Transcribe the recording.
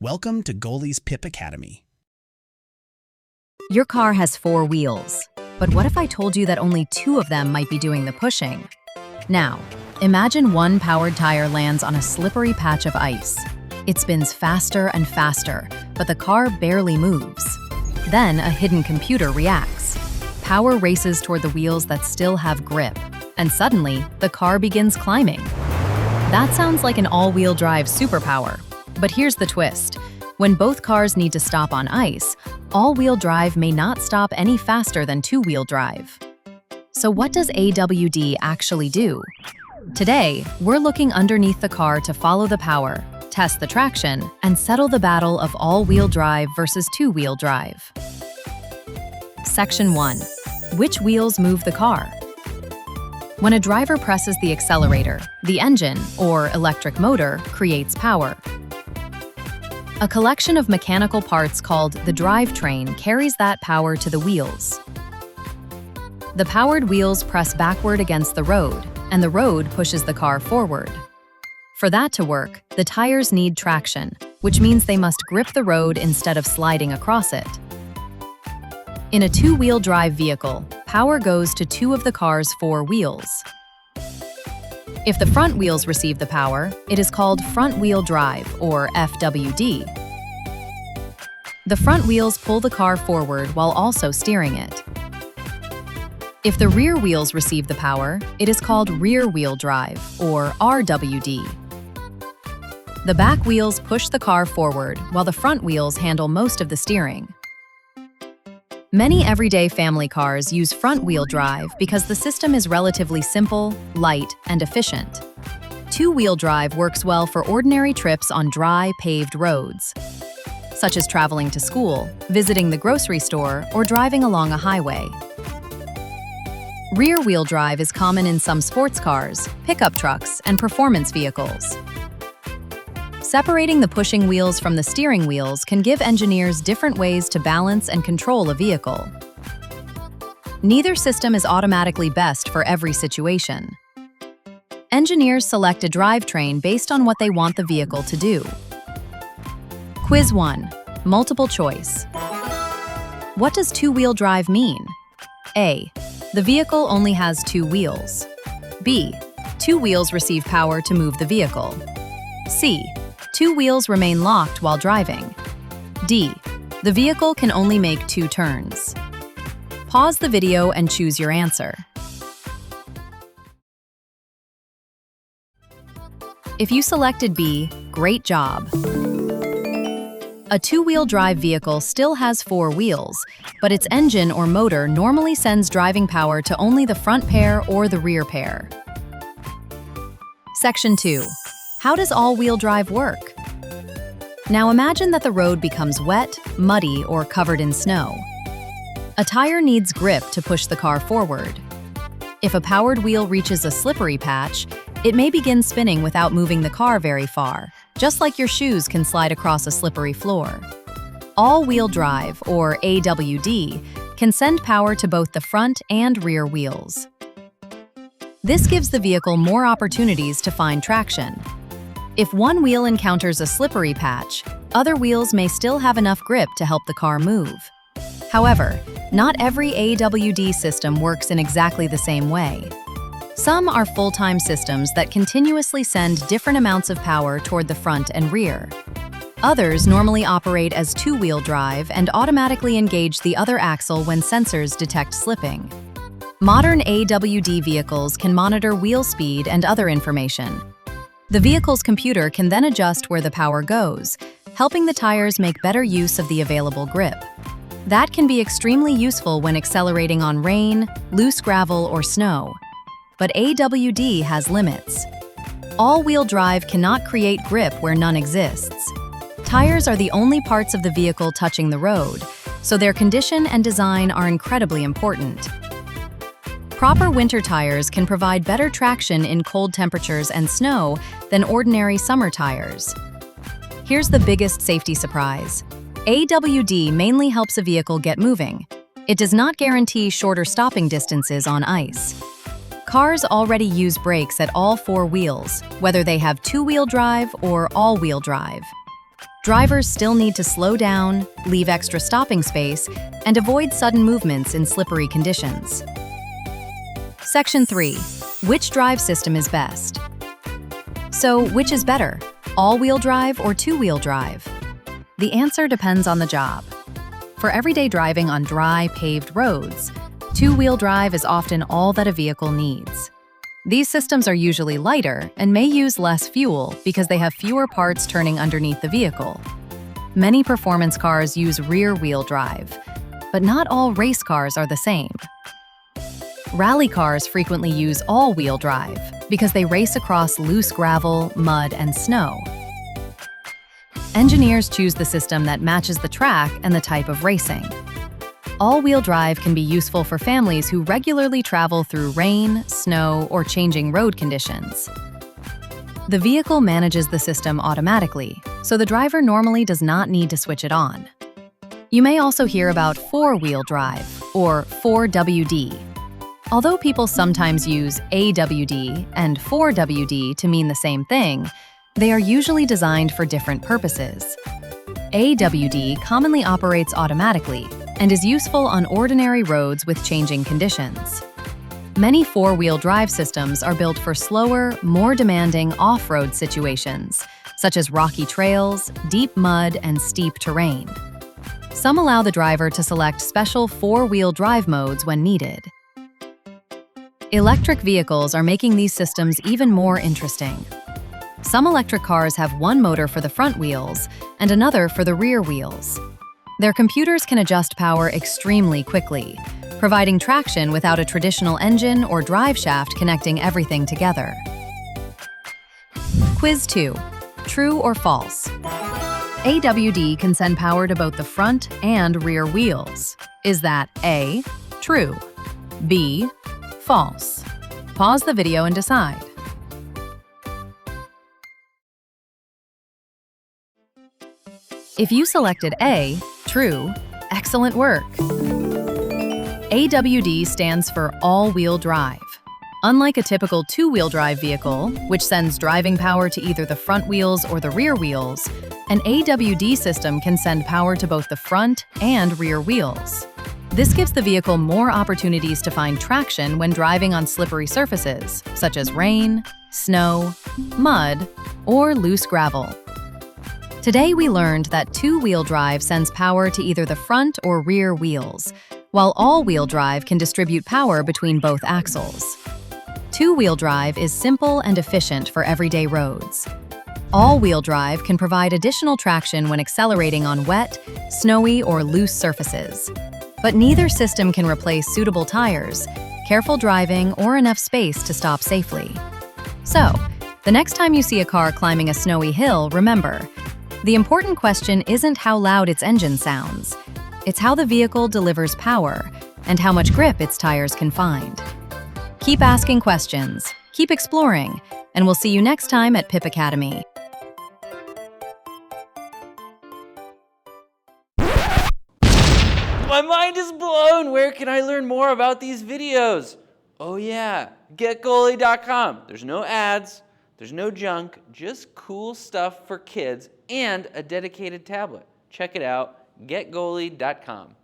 Welcome to Goalie's Pip Academy. Your car has 4 wheels, but what if I told you that only 2 of them might be doing the pushing? Now, imagine one powered tire lands on a slippery patch of ice. It spins faster and faster, but the car barely moves. Then a hidden computer reacts. Power races toward the wheels that still have grip, and suddenly, the car begins climbing. That sounds like an all-wheel drive superpower. But here's the twist. When both cars need to stop on ice, all-wheel drive may not stop any faster than two-wheel drive. So what does AWD actually do? Today, we're looking underneath the car to follow the power, test the traction, and settle the battle of all-wheel drive versus two-wheel drive. Section 1. Which wheels move the car? When a driver presses the accelerator, the engine, or electric motor, creates power. A collection of mechanical parts called the drivetrain carries that power to the wheels. The powered wheels press backward against the road, and the road pushes the car forward. For that to work, the tires need traction, which means they must grip the road instead of sliding across it. In a two-wheel drive vehicle, power goes to 2 of the car's 4 wheels. If the front wheels receive the power, it is called front-wheel drive, or FWD. The front wheels pull the car forward while also steering it. If the rear wheels receive the power, it is called rear-wheel drive, or RWD. The back wheels push the car forward while the front wheels handle most of the steering. Many everyday family cars use front-wheel drive because the system is relatively simple, light, and efficient. Two-wheel drive works well for ordinary trips on dry, paved roads, such as traveling to school, visiting the grocery store, or driving along a highway. Rear-wheel drive is common in some sports cars, pickup trucks, and performance vehicles. Separating the pushing wheels from the steering wheels can give engineers different ways to balance and control a vehicle. Neither system is automatically best for every situation. Engineers select a drivetrain based on what they want the vehicle to do. Quiz 1. Multiple choice. What does two-wheel drive mean? A. The vehicle only has 2 wheels. B. 2 wheels receive power to move the vehicle. C. 2 wheels remain locked while driving. D. The vehicle can only make 2 turns. Pause the video and choose your answer. If you selected B, great job. A two-wheel drive vehicle still has 4 wheels, but its engine or motor normally sends driving power to only the front pair or the rear pair. Section 2. How does all-wheel drive work? Now imagine that the road becomes wet, muddy, or covered in snow. A tire needs grip to push the car forward. If a powered wheel reaches a slippery patch, it may begin spinning without moving the car very far, just like your shoes can slide across a slippery floor. All-wheel drive, or AWD, can send power to both the front and rear wheels. This gives the vehicle more opportunities to find traction. If one wheel encounters a slippery patch, other wheels may still have enough grip to help the car move. However, not every AWD system works in exactly the same way. Some are full-time systems that continuously send different amounts of power toward the front and rear. Others normally operate as two-wheel drive and automatically engage the other axle when sensors detect slipping. Modern AWD vehicles can monitor wheel speed and other information. The vehicle's computer can then adjust where the power goes, helping the tires make better use of the available grip. That can be extremely useful when accelerating on rain, loose gravel, or snow. But AWD has limits. All-wheel drive cannot create grip where none exists. Tires are the only parts of the vehicle touching the road, so their condition and design are incredibly important. Proper winter tires can provide better traction in cold temperatures and snow than ordinary summer tires. Here's the biggest safety surprise. AWD mainly helps a vehicle get moving. It does not guarantee shorter stopping distances on ice. Cars already use brakes at all 4 wheels, whether they have two-wheel drive or all-wheel drive. Drivers still need to slow down, leave extra stopping space, and avoid sudden movements in slippery conditions. Section 3. Which drive system is best? So, which is better, all-wheel drive or two-wheel drive? The answer depends on the job. For everyday driving on dry, paved roads, two-wheel drive is often all that a vehicle needs. These systems are usually lighter and may use less fuel because they have fewer parts turning underneath the vehicle. Many performance cars use rear-wheel drive, but not all race cars are the same. Rally cars frequently use all-wheel drive because they race across loose gravel, mud, and snow. Engineers choose the system that matches the track and the type of racing. All-wheel drive can be useful for families who regularly travel through rain, snow, or changing road conditions. The vehicle manages the system automatically, so the driver normally does not need to switch it on. You may also hear about four-wheel drive, or 4WD. Although people sometimes use AWD and 4WD to mean the same thing, they are usually designed for different purposes. AWD commonly operates automatically and is useful on ordinary roads with changing conditions. Many four-wheel drive systems are built for slower, more demanding off-road situations, such as rocky trails, deep mud, and steep terrain. Some allow the driver to select special four-wheel drive modes when needed. Electric vehicles are making these systems even more interesting. Some electric cars have one motor for the front wheels and another for the rear wheels. Their computers can adjust power extremely quickly, providing traction without a traditional engine or drive shaft connecting everything together. Quiz 2. True or false? AWD can send power to both the front and rear wheels. Is that A, true, B, false? Pause the video and decide. If you selected A, true, excellent work. AWD stands for all-wheel drive. Unlike a typical two-wheel drive vehicle, which sends driving power to either the front wheels or the rear wheels, an AWD system can send power to both the front and rear wheels. This gives the vehicle more opportunities to find traction when driving on slippery surfaces, such as rain, snow, mud, or loose gravel. Today we learned that two-wheel drive sends power to either the front or rear wheels, while all-wheel drive can distribute power between both axles. Two-wheel drive is simple and efficient for everyday roads. All-wheel drive can provide additional traction when accelerating on wet, snowy, or loose surfaces. But neither system can replace suitable tires, careful driving, or enough space to stop safely. So, the next time you see a car climbing a snowy hill, remember, the important question isn't how loud its engine sounds. It's how the vehicle delivers power and how much grip its tires can find. Keep asking questions, keep exploring, and we'll see you next time at Pip Academy. My mind is blown! Where can I learn more about these videos? Oh yeah, getgoalie.com. There's no ads, there's no junk, just cool stuff for kids and a dedicated tablet. Check it out, getgoalie.com.